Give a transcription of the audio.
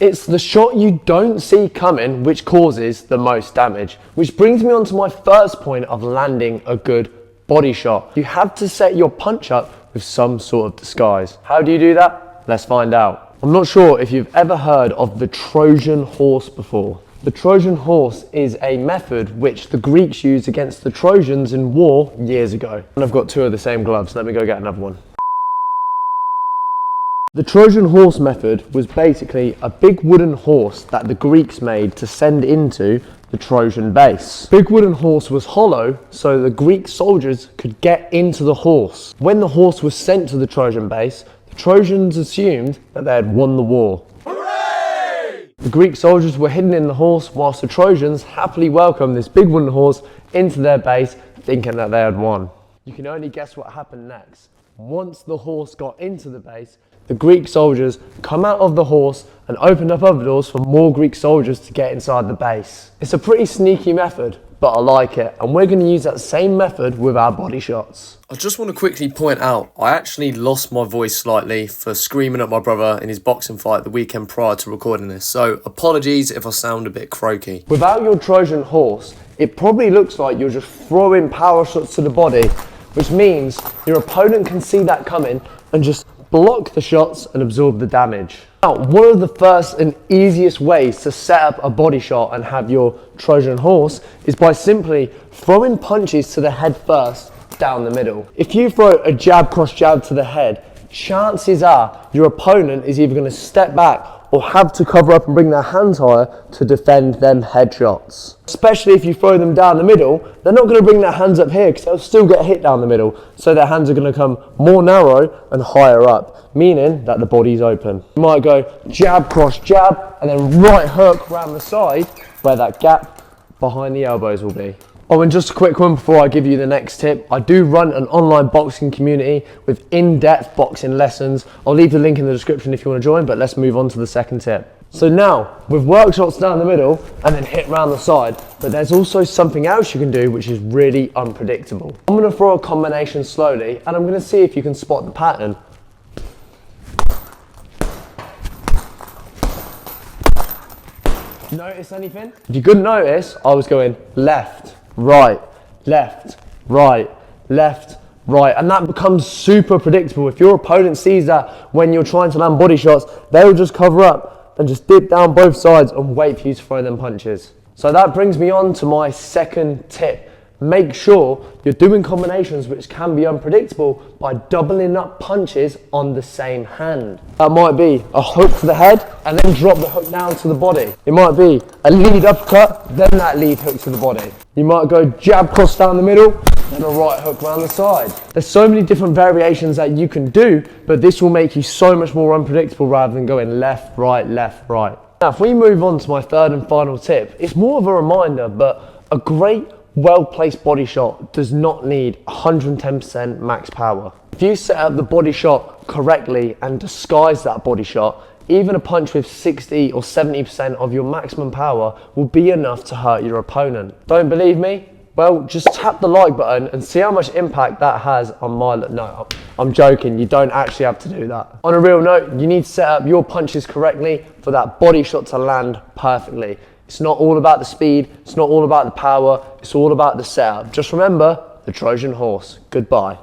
It's the shot you don't see coming which causes the most damage. Which brings me on to my first point of landing a good body shot. You have to set your punch up with some sort of disguise. How do you do that? Let's find out. I'm not sure if you've ever heard of the Trojan horse before. The Trojan horse is a method which the Greeks used against the Trojans in war years ago. And I've got two of the same gloves. Let me go get another one. The Trojan horse method was basically a big wooden horse that the Greeks made to send into the Trojan base. Big wooden horse was hollow so the Greek soldiers could get into the horse. When the horse was sent to the Trojan base, the Trojans assumed that they had won the war. Hooray! The Greek soldiers were hidden in the horse whilst the Trojans happily welcomed this big wooden horse into their base thinking that they had won. You can only guess what happened next. Once the horse got into the base, the Greek soldiers come out of the horse and opened up other doors for more Greek soldiers to get inside the base. It's a pretty sneaky method, but I like it, and we're going to use that same method with our body shots. I just want to quickly point out, I actually lost my voice slightly for screaming at my brother in his boxing fight the weekend prior to recording this, so apologies if I sound a bit croaky. Without your Trojan horse, it probably looks like you're just throwing power shots to the body, which means your opponent can see that coming and just block the shots and absorb the damage. Now, one of the first and easiest ways to set up a body shot and have your Trojan horse is by simply throwing punches to the head first, down the middle. If you throw a jab cross jab to the head, chances are your opponent is either going to step back or have to cover up and bring their hands higher to defend them headshots. Especially if you throw them down the middle, they're not going to bring their hands up here because they'll still get hit down the middle. So their hands are going to come more narrow and higher up, meaning that the body's open. You might go jab, cross, jab, and then right hook around the side where that gap behind the elbows will be. Oh, and just a quick one before I give you the next tip. I do run an online boxing community with in-depth boxing lessons. I'll leave the link in the description if you want to join, but let's move on to the second tip. So now, with work shots down the middle and then hit round the side, but there's also something else you can do which is really unpredictable. I'm going to throw a combination slowly and I'm going to see if you can spot the pattern. Notice anything? If you couldn't notice, I was going left, right, left, right, left, right, and that becomes super predictable. If your opponent sees that when you're trying to land body shots, they'll just cover up and just dip down both sides and wait for you to throw them punches. So that brings me on to my second tip. Make sure you're doing combinations which can be unpredictable by doubling up punches on the same hand. That might be a hook to the head and then drop the hook down to the body. It might be a lead uppercut, then that lead hook to the body. You might go jab cross down the middle, then a right hook around the side. There's so many different variations that you can do, but this will make you so much more unpredictable rather than going left, right, left, right. Now, if we move on to my third and final tip, it's more of a reminder, but a great well-placed body shot does not need 110% max power. If you set up the body shot correctly and disguise that body shot, even a punch with 60 or 70% of your maximum power will be enough to hurt your opponent. Don't believe me? Well, just tap the like button and see how much impact that has on my... No, I'm joking, you don't actually have to do that. On a real note, you need to set up your punches correctly for that body shot to land perfectly. It's not all about the speed, it's not all about the power, it's all about the setup. Just remember, the Trojan horse. Goodbye.